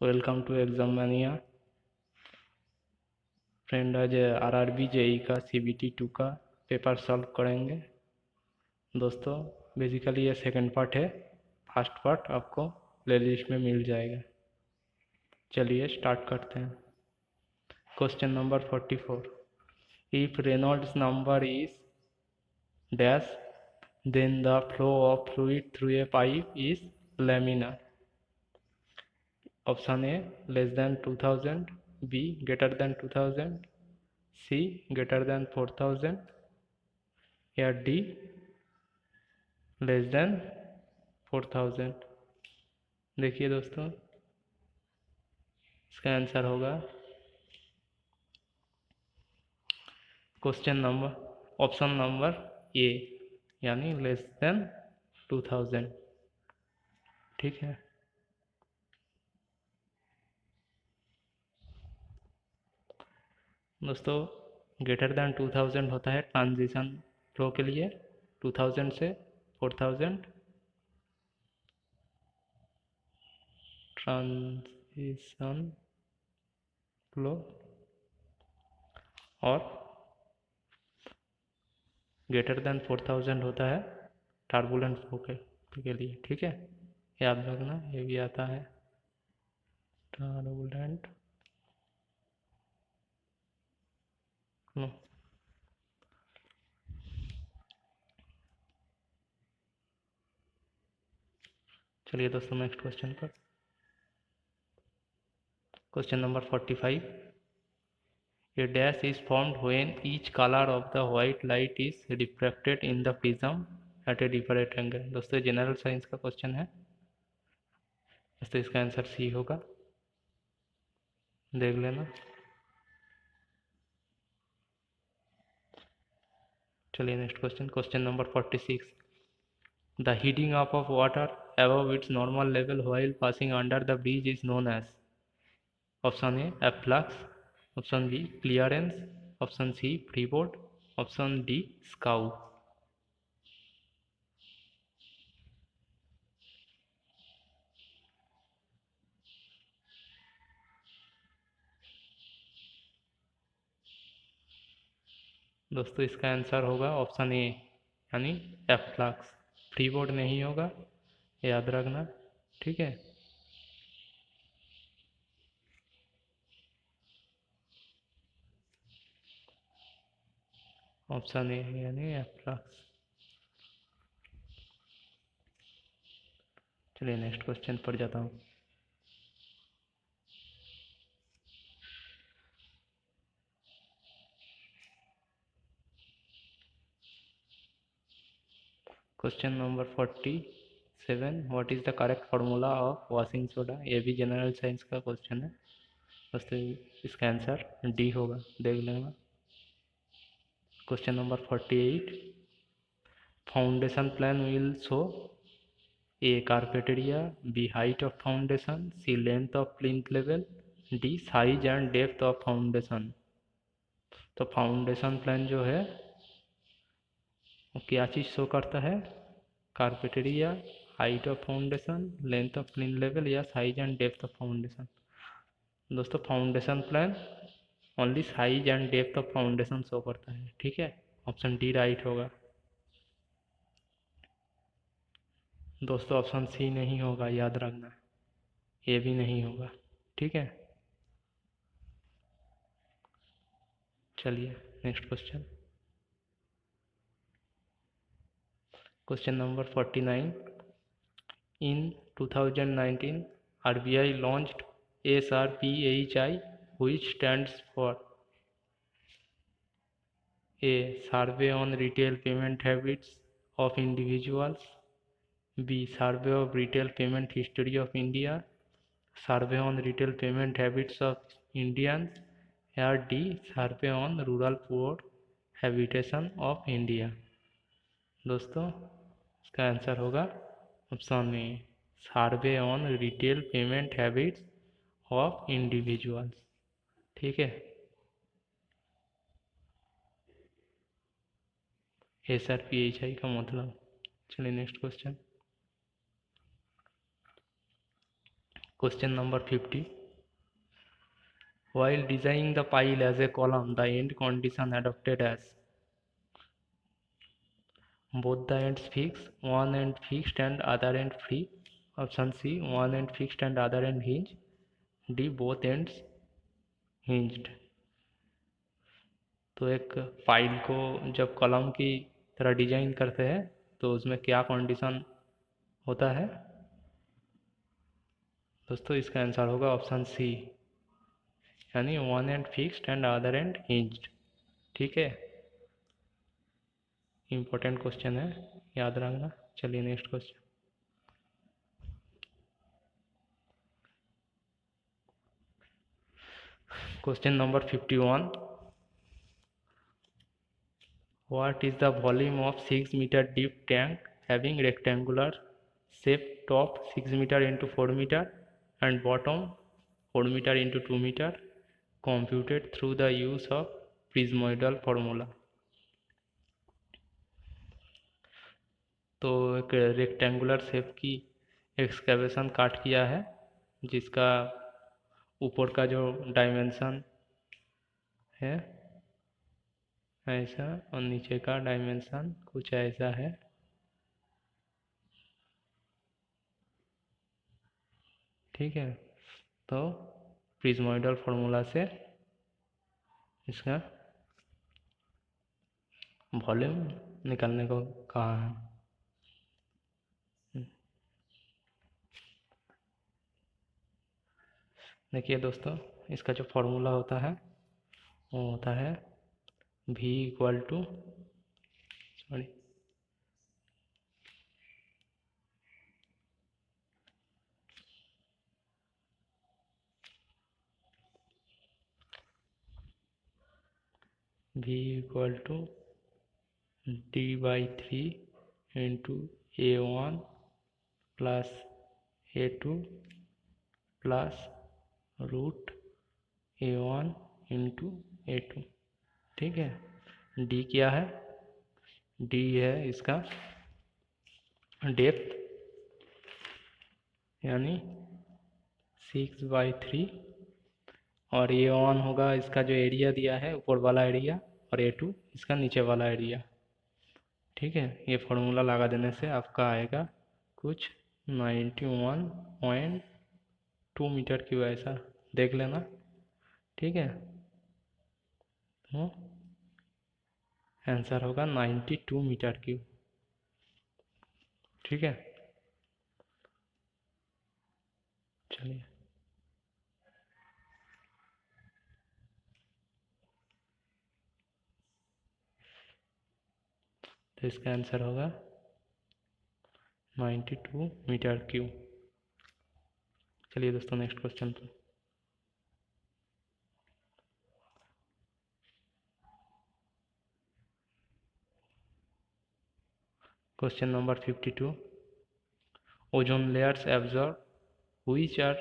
Welcome to Exam Mania friend. आज RRB JE का CBT 2 का पेपर सॉल्व करेंगे दोस्तों। बेसिकली ये सेकंड पार्ट है, फर्स्ट पार्ट आपको प्लेलिस्ट में मिल जाएगा। चलिए स्टार्ट करते हैं। Question number 44। If Reynolds number is dash then the flow of fluid through a pipe is laminar. Option A less than 2000, B greater than 2000, C greater than 4000 या D less than 4000। देखिए दोस्तों, इसका answer होगा question number option number A, यानी less than 2000। ठीक है दोस्तों, greater than 2000 होता है ट्रांजिशन फ्लो के लिए, 2000 से 4000 ट्रांजिशन फ्लो, और ग्रेटर देन 4000 होता है टर्बुलेंट फ्लो के लिए। ठीक है, याद रखना, ये भी आता है टर्बुलेंट फ्लो। चलिए दोस्तों नेक्स्ट क्वेश्चन पर। Question number 45। A dash is formed when each color of the white light is refracted in the prism at a different angle। दोस्तों जनरल साइंस का क्वेश्चन है दोस्तों, इसका आंसर सी होगा, देख लेना। चलिए next question. Question number 46। The heating up of water above its normal level while passing under the bridge is known as। Option A efflux, option B clearance, option C freeboard, option D scour. दोस्तों इसका answer होगा option A, यानी efflux. Freeboard नहीं होगा, याद रखना। ठीक है, ऑप्शन ए यानी एफ्लक्स। चलिए नेक्स्ट क्वेश्चन पर जाता हूँ। Question number 47। What is the correct formula of washing soda. ये भी जनरल साइंस का क्वेश्चन है दोस्तों, इसका आंसर डी होगा, देख लेना। Question number 48। Foundation plan will show A carpet area, B height of foundation, C length of plinth level, D size and depth of foundation. तो फाउंडेशन प्लान जो है वो क्या चीज़ शो करता है, carpet area, height of foundation, length of plinth level या size and depth of foundation. दोस्तों foundation plan only size and depth of foundation show करता है। ठीक है, ऑप्शन डी राइट होगा दोस्तों। ऑप्शन सी नहीं होगा, याद रखना, ये भी नहीं होगा। ठीक है, चलिए next question. Question number 49। In 2019 RBI launched SRPHI which stands for A. Survey on retail payment habits of individuals, B. Survey of retail payment history of India, Survey on retail payment habits of Indians, या D. Survey on rural poor habitation of India। दोस्तों इसका answer होगा option A, survey on retail payment habits of individuals. ठीक है, SRPHI का मतलब। चलिए next question. Question number 50. While designing the pile as a column, the end condition adopted as both the ends fixed, one end fixed and other end free. Option C, one end fixed and other end hinged. D, both ends hinged. तो एक file को जब column की तरह design करते हैं तो उसमें क्या कंडीशन होता है दोस्तों? इसका आंसर होगा ऑप्शन सी, यानी one and fixed and other and hinged. ठीक है, इम्पोर्टेंट क्वेश्चन है, याद रखना। चलिए next question. Question number 51. What is the volume of 6 meter deep tank having rectangular shape, top 6 meter into 4 meter and bottom 4 meter into 2 meter, computed through the use of prismoidal formula? तो एक rectangular shape की excavation काट किया है जिसका ऊपर का जो डायमेंशन है ऐसा और नीचे का डायमेंशन कुछ ऐसा है। ठीक है, तो प्रिज्मोइडल फार्मूला से इसका वॉल्यूम निकालने को कहा है। देखिए दोस्तों, इसका जो फार्मूला होता है वो होता है V equal to D/3 into A1 plus A2 plus root A1 into A2। ठीक है, D क्या है? D है इसका डेप्थ, यानी 6/3, और A1 होगा इसका जो एरिया दिया है ऊपर वाला एरिया, और A2 इसका नीचे वाला एरिया। ठीक है, ये फॉर्मूला लगा देने से आपका आएगा कुछ 91.2 मीटर क्यूब, ऐसा देख लेना। ठीक है, तो आंसर होगा 92 मीटर क्यूब। ठीक है, चलिए तो इसका आंसर होगा 92 मीटर क्यूब। चलिए दोस्तों नेक्स्ट क्वेश्चन पर। Question number 52. Ozone layers absorb which are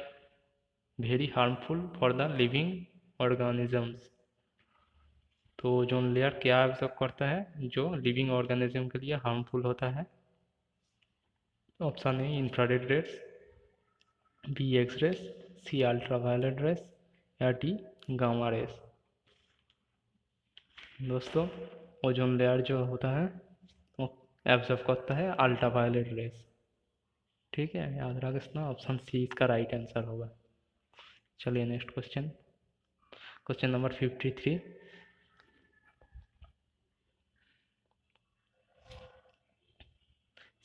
very harmful for the living organisms? तो ओजोन लेयर क्या एब्जॉर्ब करता है जो लिविंग ऑर्गेनिज्म के लिए हार्मफुल होता है? Option A infrared rays, B X rays, C ultraviolet rays, या डी गामा रेस। दोस्तों, ओजोन लेयर जो होता है वो एब्जॉर्ब करता है अल्ट्रावायलेट रेस। ठीक है, याद रखना, ऑप्शन सी इसका राइट आंसर होगा। चलिए next question. Question number 53.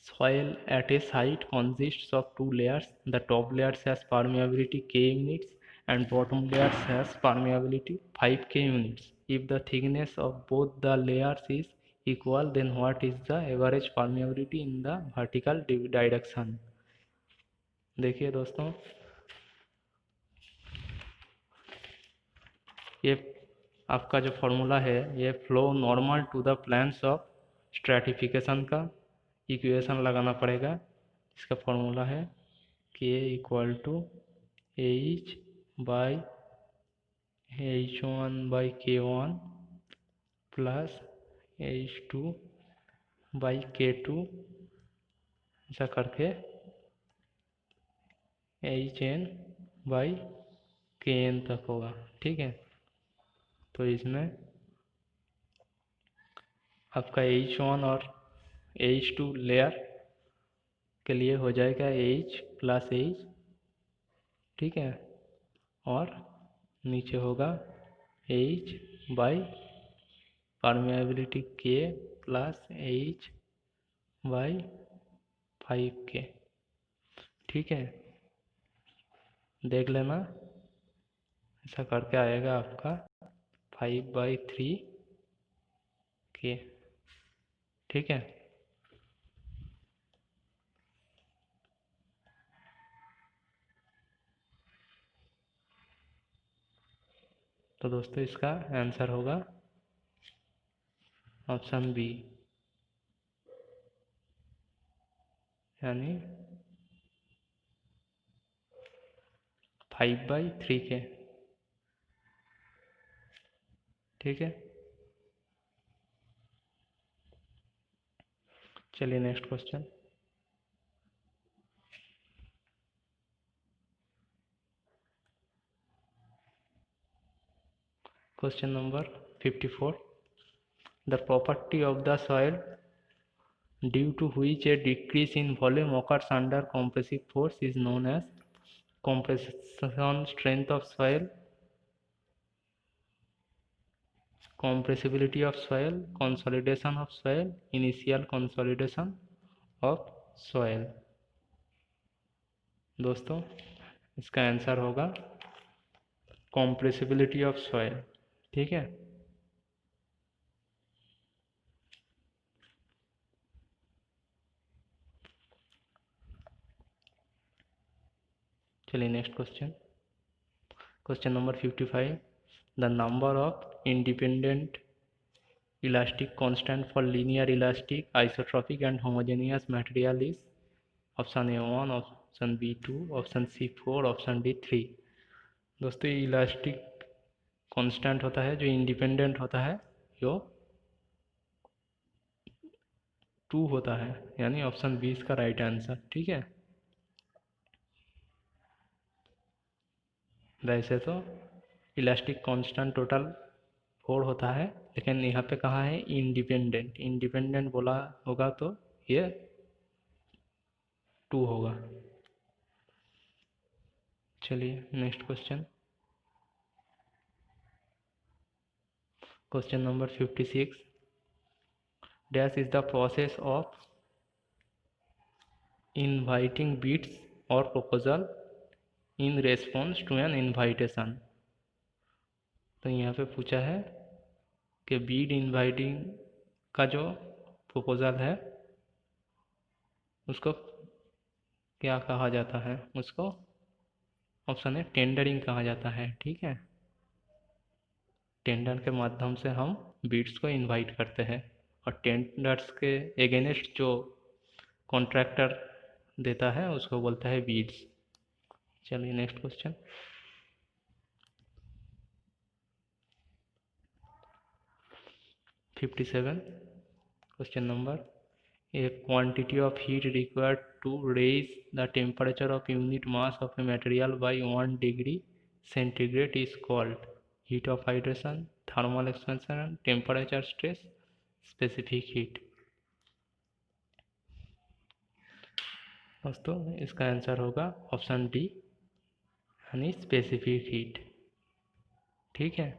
Soil at a site consists of two layers. The top layer has permeability K units and bottom layer has permeability 5K units. If the thickness of both the layers is equal, then what is the average permeability in the vertical direction? देखिए दोस्तों, ये आपका जो formula है ये flow normal to the planes of stratification का equation लगाना पड़ेगा। इसका फॉर्मूला है K equal to H by H1/K1 plus H2/K2, ऐसा करके HN/KN तक होगा। ठीक है, तो इसमें आपका H1 और H2 लेयर के लिए हो जाएगा H+H। ठीक है, और नीचे होगा H/परमेबिलिटी K प्लस H/5K। ठीक है, देख लेना, ऐसा करके आएगा आपका 5/3K। ठीक है, तो दोस्तों इसका आंसर होगा ऑप्शन बी, यानी 5/3K। ठीक है, चलिए next question. Question number 54। The property of the soil due to which a decrease in volume occurs under compressive force is known as compression strength of soil, compressibility of soil, consolidation of soil, initial consolidation of soil। दोस्तों इसका answer होगा compressibility of soil। ठीक है, चलिए next question. Question number 55। The number of independent elastic constant for linear elastic isotropic and homogeneous material is option A 1, option B 2, option C 4, option D 3। दोस्तों ये elastic constant होता है जो independent होता है, जो 2 होता है, यानी ऑप्शन बी इसका राइट आंसर। ठीक है, वैसे तो इलास्टिक कांस्टेंट टोटल 4 होता है, लेकिन यहाँ पे कहा है इंडिपेंडेंट। इंडिपेंडेंट बोला होगा तो ये 2 होगा। चलिए next question. Question number 56। Dash is the process of inviting bids और proposal in response to an invitation. तो यहाँ पे पूछा है कि बीड इनवाइटिंग का जो प्रपोजल है उसको क्या कहा जाता है, उसको ऑप्शन है टेंडरिंग कहा जाता है। ठीक है, टेंडर के माध्यम से हम बीड्स को इनवाइट करते हैं, और टेंडर्स के एगेंस्ट जो कॉन्ट्रैक्टर देता है उसको बोलता है बीड्स। चलिए next question. Question number. a quantity of heat required to raise the temperature of unit mass of a material by 1 degree centigrade is called heat of hydration, thermal expansion, temperature stress, specific heat। दोस्तों इसका answer होगा option D, यानी specific heat. ठीक है,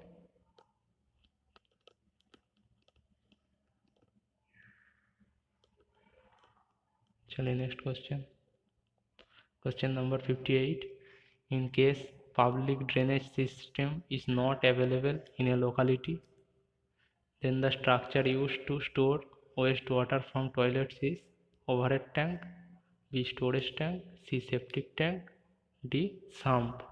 चलिए next question. Question number 58। In case public drainage system is not available in a locality, then the structure used to store wastewater from toilets is overhead tank, B storage tank, C septic tank, D sump।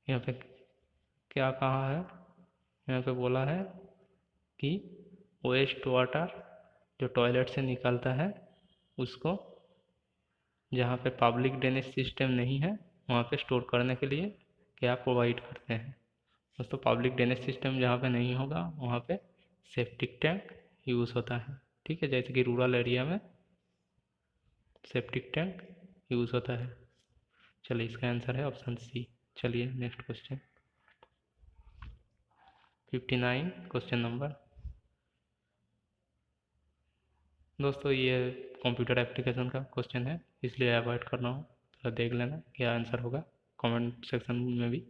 यहाँ पे क्या कहा है, यहाँ पे बोला है कि वेस्ट वाटर जो टॉयलेट से निकलता है उसको जहाँ पे पब्लिक ड्रेनेज सिस्टम नहीं है वहाँ पे स्टोर करने के लिए क्या प्रोवाइड करते हैं। दोस्तों पब्लिक ड्रेनेज सिस्टम जहाँ पे नहीं होगा वहाँ पे सेप्टिक टैंक यूज़ होता है, ठीक है, जैसे कि रूरल एरिया में सेप्टिक टैंक यूज़ होता है। चलिए इसका आंसर है ऑप्शन सी। चलिए नेक्स्ट क्वेश्चन 59 क्वेश्चन नंबर। दोस्तों ये कंप्यूटर एप्लीकेशन का क्वेश्चन है, इसलिए अवॉइड कर रहा हूँ, थोड़ा देख लेना क्या आंसर होगा, कमेंट सेक्शन में भी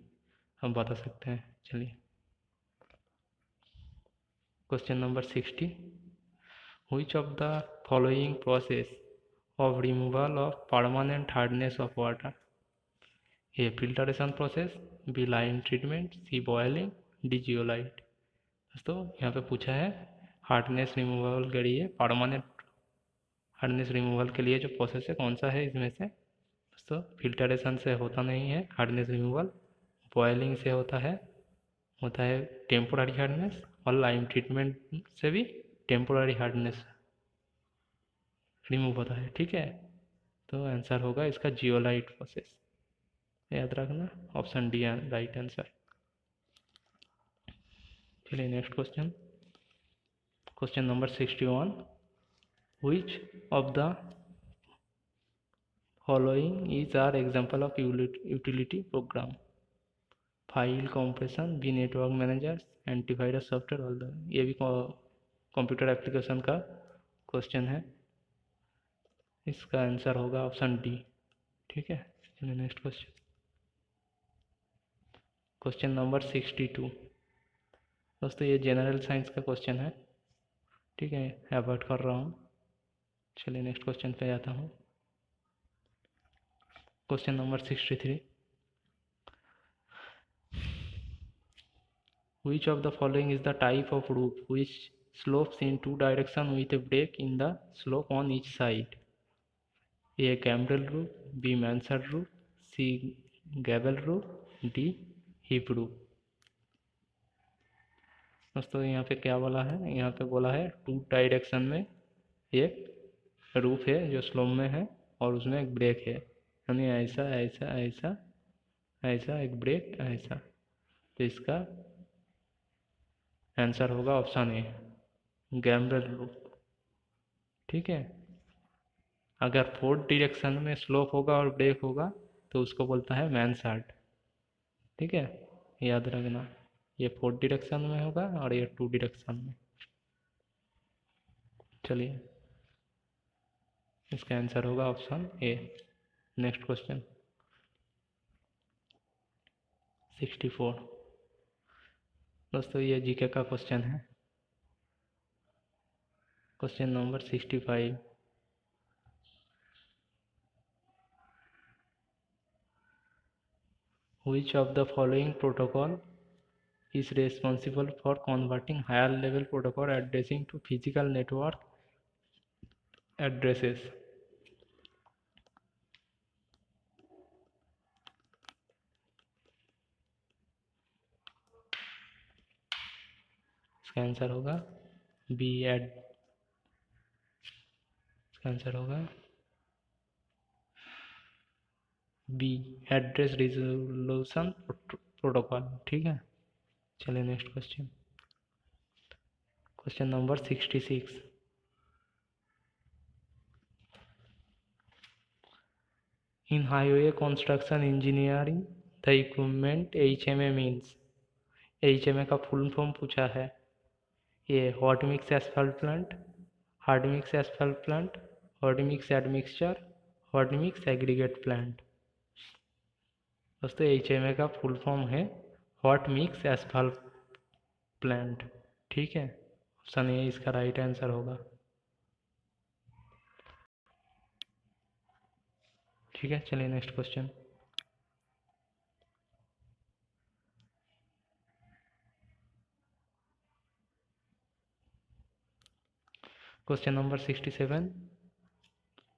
हम बता सकते हैं। चलिए question number 60, which of the following process of removal of permanent hardness of water? A filtration process, B line treatment, C boiling, D zeolite। दोस्तों यहाँ पे पूछा है हार्डनेस रिमूवल के लिए, परमानेंट हार्डनेस रिमूवल के लिए जो प्रोसेस है कौन सा है इसमें से। दोस्तों फिल्टरेशन से होता नहीं है हार्डनेस रिमूवल, बॉयलिंग से होता है टेम्पोररी हार्डनेस, और लाइम ट्रीटमेंट से भी टेम्पोररी हार्डनेस रिमूव होता है, ठीक है। तो आंसर होगा इसका जियोलाइट प्रोसेस, याद रखना, ऑप्शन डी राइट आंसर। चलिए next question, question number 61, which of the following is our example of utility program? File compression, B network manager, antivirus software, all the. ये भी कंप्यूटर एप्लीकेशन का question है, इसका answer होगा option D, ठीक है। चलिए नेक्स्ट क्वेश्चन, क्वेश्चन नंबर 62। दोस्तों ये जनरल साइंस का क्वेश्चन है, ठीक है, अवॉइड कर रहा हूँ। चलिए नेक्स्ट क्वेश्चन पे आता हूँ, question number 63, which of the following is the type of roof which slopes in two directions with a break in the slope on each side? A gambrel roof, B mansard roof, C gable roof, D hip roof। दोस्तों यहाँ पे क्या बोला है, यहाँ पे बोला है टू डायरेक्शन में एक रूफ है जो स्लोप में है और उसमें एक ब्रेक है, यानी ऐसा ऐसा ऐसा ऐसा एक ब्रेक ऐसा। तो इसका आंसर होगा ऑप्शन ए, गैम्ब्रेल रूफ, ठीक है। अगर फोर्थ डायरेक्शन में स्लोप होगा और ब्रेक होगा तो उसको बोलता है मैनसार्ड, ठीक है, याद रखना। ये फोर्थ डायरेक्शन में होगा और ये टू डायरेक्शन में। चलिए इसका आंसर होगा ऑप्शन ए। Next question 64। दोस्तों ये जीके का क्वेश्चन है, question number 65, which of the following protocol is responsible for converting higher level protocol addressing to physical network addresses? इसका आंसर होगा बी एड, इसका आंसर होगा बी एड्रेस रिजोल्यूशन प्रोटोकॉल, ठीक है। चलिए next question, question number 66, in highway construction engineering the equipment HMA means. HMA का full form पूछा है, ये hot mix asphalt plant, hard mix asphalt plant, hot mix admixture, hot mix aggregate plant. दोस्तों HMA का full form है hot mix asphalt plant, ठीक है, option ए इसका राइट आंसर होगा, ठीक है। चलिए next question, question number 67,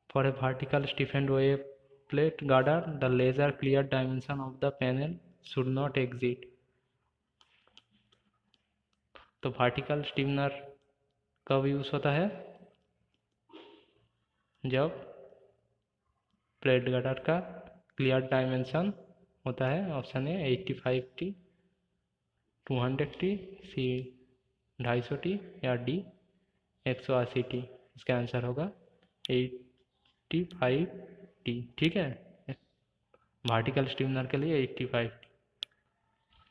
for a vertical stiffened web plate girder the laser clear dimension of the panel should not exceed। तो वर्टिकल स्टीफनर कब यूज होता है, जब प्लेट गर्डर का क्लियर डायमेंशन होता है, ऑप्शन ए 85T, 200T, सी 250T या D 180t, इसका आंसर होगा 85t। ठीक है, वर्टिकल स्टीमनर के लिए 85t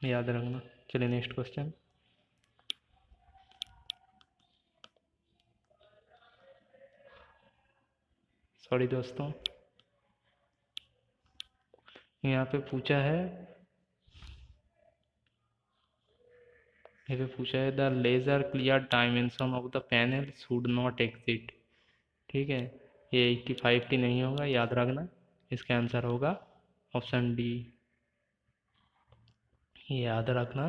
याद रखना। चलिए नेक्स्ट क्वेश्चन। सॉरी दोस्तों, यहाँ पे पूछा है the larger clear dimension of the panel should not exceed. ठीक है, ये 85t नहीं होगा, याद रखना। इसका आंसर होगा ऑप्शन डी। याद रखना,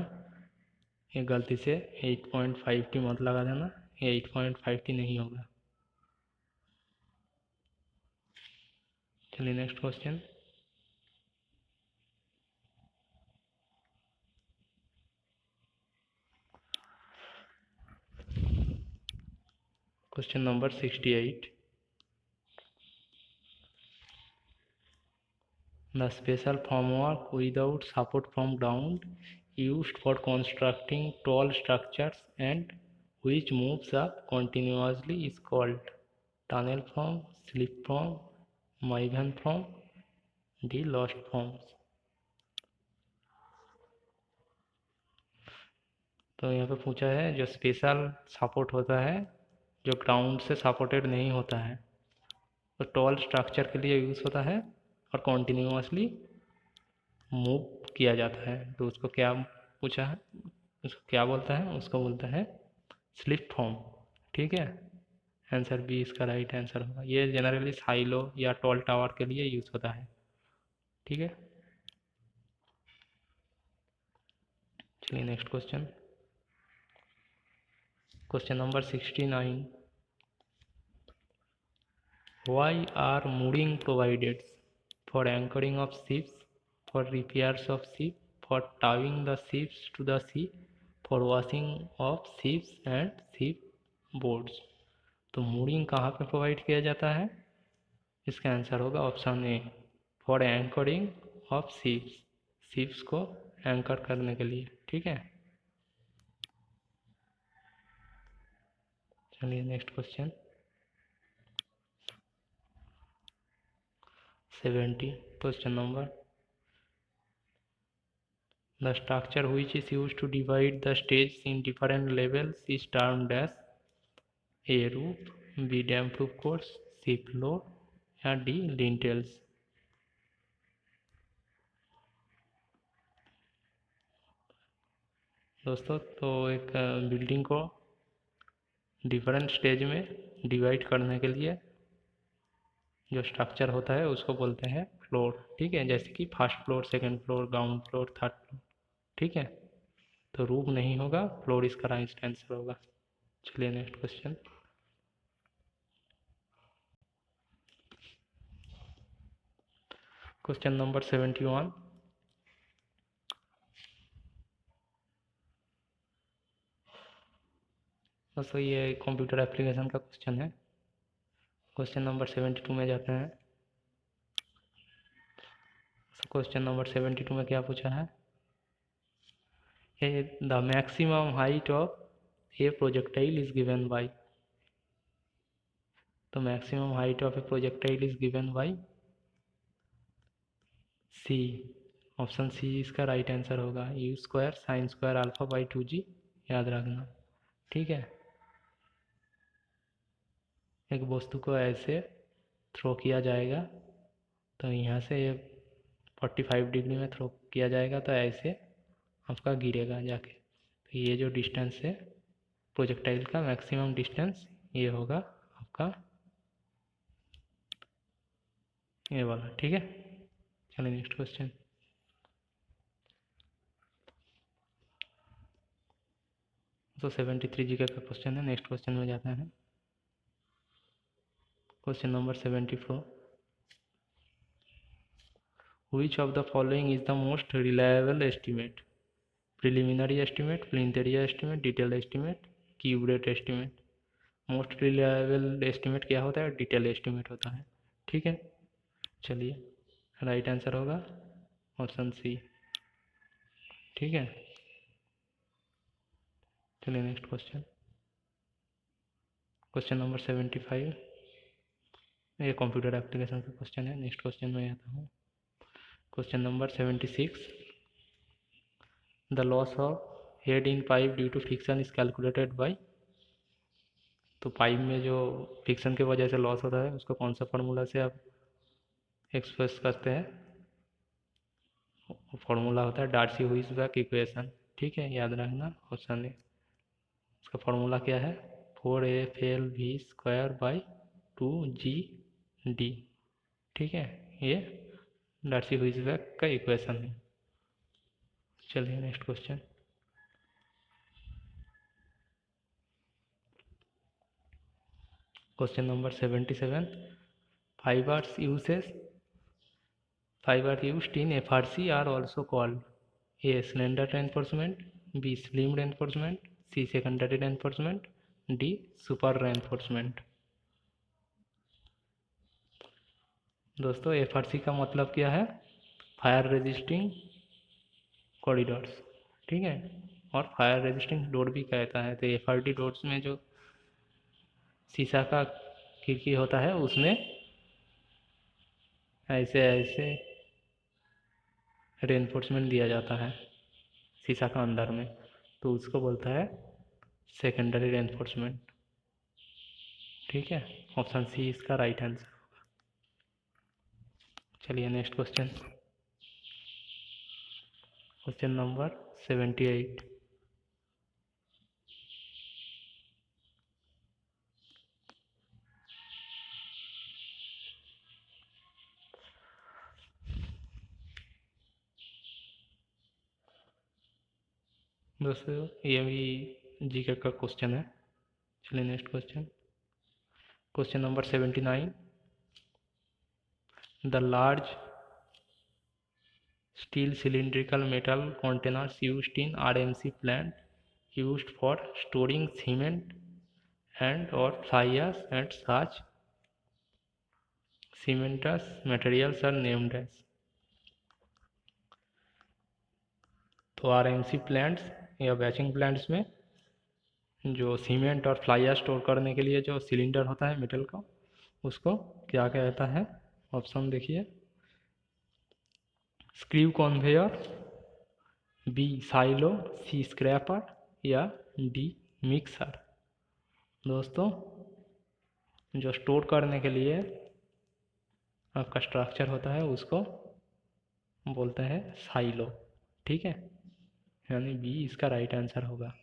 ये गलती से 8.5t मत लगा देना, ये 8.5t नहीं होगा। चलिए next question. Question number 68। The special formwork without support from ground used for constructing tall structures and which moves up continuously is called tunnel form, slip form, Maven form, D lost forms। तो यहाँ पे पूछा है जो special support होता है जो ground से सपोर्टेड नहीं होता है, तो टॉल स्ट्रक्चर के लिए यूज़ होता है और कॉन्टिन्यूसली मूव किया जाता है, तो उसको क्या पूछा है, उसको क्या बोलता है, उसको बोलता है स्लिप फॉर्म। ठीक है, आंसर बी इसका राइट आंसर होगा। ये जनरली साइलो या टॉल टावर के लिए यूज़ होता है। ठीक है, चलिए next question. Question number 69। Why are mooring provided for anchoring of ships, for repairs of ship, for towing the ships to the sea, for washing of ships and ship boards। तो mooring कहाँ पे provide किया जाता है, इसका answer होगा option A, for anchoring of ships, ships को anchor करने के लिए। ठीक है, चलिए next question 70। Question number, the structure which is used to divide the stage in different levels is termed as A roof, B damp roof course, C floor या D lintels। दोस्तों, तो एक बिल्डिंग को डिफरेंट स्टेज में divide करने के लिए जो स्ट्रक्चर होता है उसको बोलते हैं फ्लोर। ठीक है, जैसे कि first floor, second floor, ground floor, third floor. ठीक है, तो रूफ नहीं होगा, फ्लोर इसका राइट आंसर होगा। चलिए नेक्स्ट क्वेश्चन। Question number 71। दोस्तों, ये कंप्यूटर एप्लीकेशन का क्वेश्चन है। क्वेश्चन नंबर 72 में जाते हैं। क्वेश्चन नंबर 72 में क्या पूछा है, the maximum height of a projectile is given by. तो maximum height of a projectile is given by C, option C इसका राइट आंसर होगा, u square sine square alpha by 2g। याद रखना। ठीक है, एक वस्तु को ऐसे थ्रो किया जाएगा, तो यहाँ से ये 45 डिग्री में थ्रो किया जाएगा, तो ऐसे आपका गिरेगा जाके। तो ये जो डिस्टेंस है प्रोजेक्टाइल का मैक्सिमम डिस्टेंस, ये होगा आपका ये वाला। ठीक है, चलिए नेक्स्ट क्वेश्चन। तो 73 जी का क्वेश्चन है। नेक्स्ट क्वेश्चन में जाते हैं। Question number 74। Which of the following is the most reliable estimate? Preliminary estimate, plinth area estimate, detailed estimate, cube rate estimate। Most reliable estimate क्या होता है, डिटेल एस्टिमेट होता है। ठीक है, चलिए राइट आंसर होगा ऑप्शन सी। ठीक है, चलिए नेक्स्ट क्वेश्चन। क्वेश्चन नंबर 75, ये कंप्यूटर एप्लीकेशन का क्वेश्चन है। नेक्स्ट क्वेश्चन में आता हूँ। Question number 76, the loss of head in pipe due to friction is calculated by. तो पाइप में जो फ्रिक्शन की वजह से लॉस होता है उसको कौन सा फार्मूला से आप एक्सप्रेस करते हैं? फार्मूला होता है डार्सी-वीसबैक इक्वेशन। ठीक है, याद रखना क्वेश्चन है। उसका फार्मूला क्या है? 4FLV²/2GD। ठीक है, ये डार्सी-वीसबैक का इक्वेशन है। चलिए next question. Question number 77, fibers used in FRC are also called: A. Slender reinforcement, B. Slim reinforcement, C. Secondary reinforcement, D. Super reinforcement। दोस्तों FRC का मतलब क्या है? Fire resisting corridors. ठीक है, और फायर रेजिस्टिंग डोर भी कहता है। तो FRD डोर्स में जो शीशा का खिड़की होता है उसमें ऐसे ऐसे रेनफोर्समेंट दिया जाता है शीशा का अंदर में, तो उसको बोलता है सेकेंडरी रेनफोर्समेंट। ठीक है, ऑप्शन सी इसका राइट आंसर। चलिए नेक्स्ट क्वेश्चन। क्वेश्चन नंबर 78, दोस्तों ये भी जीके का क्वेश्चन है। चलिए next question. Question number 79, the large steel cylindrical metal containers used in RMC plant used for storing cement and or fly ash and such cementous materials are named as। तो RMC plants या batching plants में जो cement और fly ash store करने के लिए जो cylinder होता है मेटल का, उसको क्या कहता है? ऑप्शन देखिए, स्क्रू कन्वेयर, बी साइलो, सी स्क्रैपर या डी मिक्सर। दोस्तों जो स्टोर करने के लिए आपका स्ट्रक्चर होता है उसको बोलते हैं साइलो। ठीक है, यानी बी इसका राइट आंसर होगा।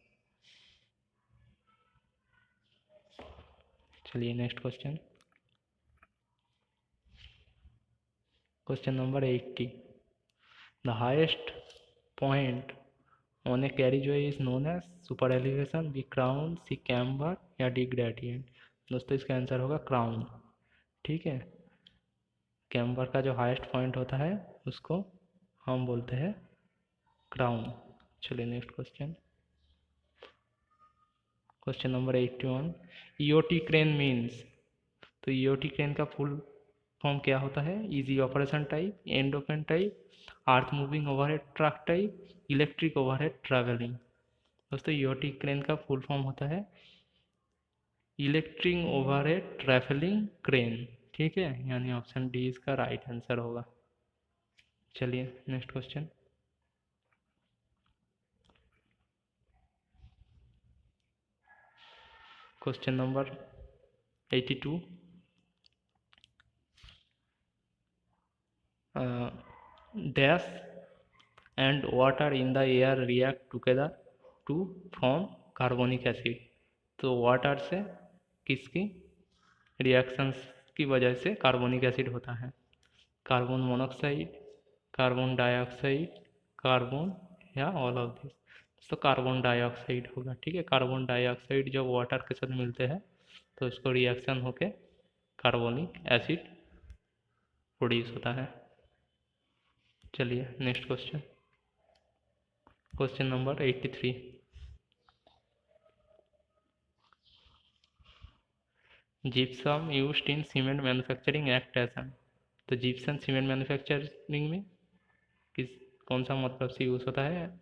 चलिए next question. Question number 80, the highest point on a carriageway is known as super elevation, B crown, C camber या डी ग्रेडियंट। दोस्तों इसका आंसर होगा क्राउन। ठीक है, कैम्बर का जो हाईएस्ट पॉइंट होता है उसको हम बोलते हैं क्राउन। चलिए next question. Question number 81, EOT crane means. तो ईओटी क्रेन का फुल फॉर्म क्या होता है? Easy operation type, and open type, earth moving overhead truck type, electric overhead travelling. दोस्तों ईओटी क्रेन का फुल फॉर्म होता है इलेक्ट्रिक ओवरहेड ट्रैवलिंग क्रेन। ठीक है, यानी ऑप्शन डी इसका राइट आंसर होगा। चलिए next question. Question number 82, dash and water in the air react together to form carbonic acid. तो वाटर से किसकी रिएक्शंस की वजह से कार्बोनिक एसिड होता है? Carbon monoxide, carbon dioxide, carbon या ऑल ऑफ दिस। तो कार्बन डाइऑक्साइड होगा। ठीक है, कार्बन डाइऑक्साइड जब वाटर के साथ मिलते हैं तो इसको रिएक्शन होके कार्बोनिक एसिड प्रोड्यूस होता है। चलिए next question. Question number 83, gypsum used in cement manufacturing act as an. तो जिप्सम सीमेंट मैन्युफैक्चरिंग में किस कौन सा मतलब से यूज़ होता है?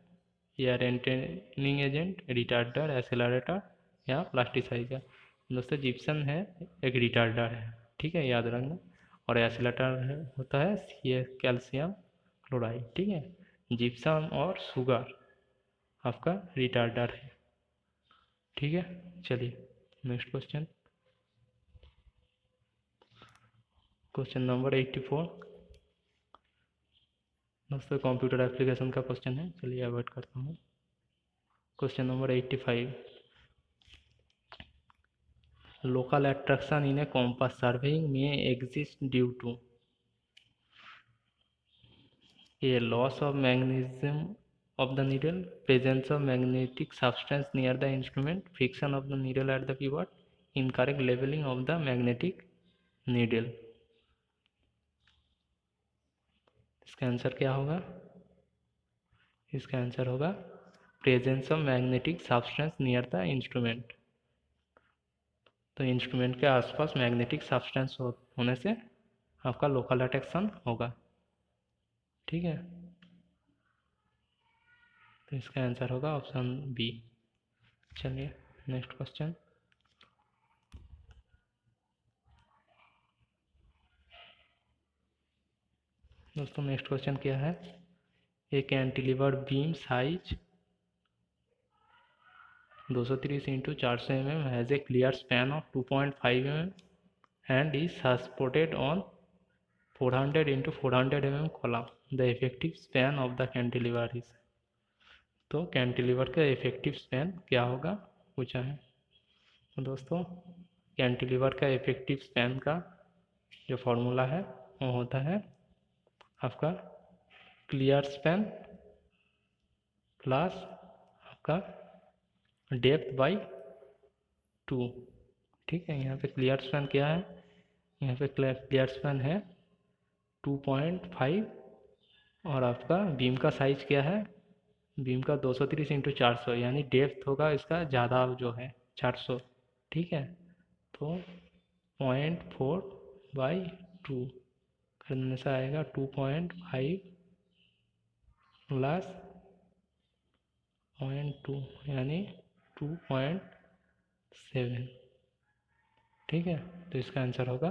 या रेंटेनिंग एजेंट, रिटार्डर, एक्सेलरेटर या प्लास्टिसाइजर। दोस्तों जिप्सम है एक रिटार्डर है, ठीक है, याद रखना। और एसिलेटर होता है कैल्शियम क्लोराइड, ठीक है। जिप्सम और शुगर आपका रिटार्डर है, ठीक है। चलिए नेक्स्ट क्वेश्चन, क्वेश्चन नंबर 84। दोस्तों कंप्यूटर एप्लीकेशन का क्वेश्चन है, चलिए अवॉइड करता हूँ। Question number 85, local attraction in a compass surveying may exist due to a loss of magnetism of the needle, presence of magnetic substance near the instrument, friction of the needle at the pivot, incorrect leveling of the magnetic needle। इसका answer क्या होगा? इसका answer होगा presence of magnetic substance near the instrument. तो instrument के आसपास magnetic substance होने से आपका लोकल अट्रैक्शन होगा, ठीक है। तो इसका आंसर होगा ऑप्शन बी। चलिए नेक्स्ट क्वेश्चन, दोस्तों नेक्स्ट क्वेश्चन क्या है? एक cantilever beam size 230 into 400 mm has a clear span of 2.5 mm and is supported on 400 into 400 mm column. The effective span of the cantilever is। तो cantilever का effective span क्या होगा पूछा है। तो दोस्तों कैंटिलीवर का इफेक्टिव स्पैन का जो फॉर्मूला है वो होता है आपका क्लियर स्पैन प्लस आपका डेप्थ बाई 2, ठीक है। यहाँ पे क्लियर स्पैन क्या है? यहाँ पे क्लियर स्पैन है 2.5 और आपका बीम का साइज क्या है? बीम का 230 इंटू 400 यानी डेप्थ होगा इसका ज़्यादा जो है 400, ठीक है। तो 0.4/2 करने से आएगा 2.5 प्लस 0.2 यानी 2.7, ठीक है। तो इसका आंसर होगा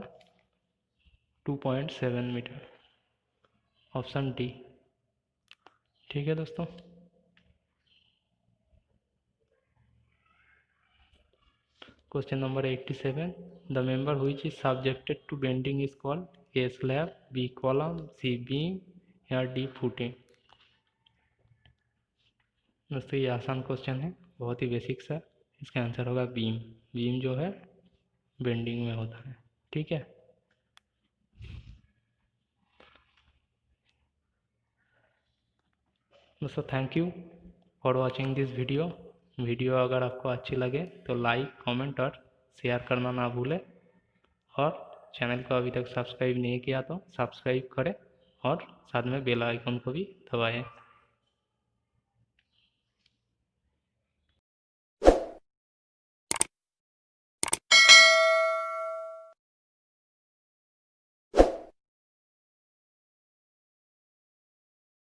2.7 मीटर, ऑप्शन डी, ठीक है दोस्तों। Question number 87, the member which is subjected to bending is called A slab, B column, C beam या डी फुटिंग। दोस्तों ये आसान क्वेश्चन है, बहुत ही बेसिक सा। इसका आंसर होगा बीम। बीम जो है बेंडिंग में होता है, ठीक है। दोस्तों thank you for watching this video. Video अगर आपको अच्छी लगे तो लाइक कमेंट और शेयर करना ना भूलें, और चैनल को अभी तक सब्सक्राइब नहीं किया तो सब्सक्राइब करें और साथ में बेल आइकन को भी दबाएं।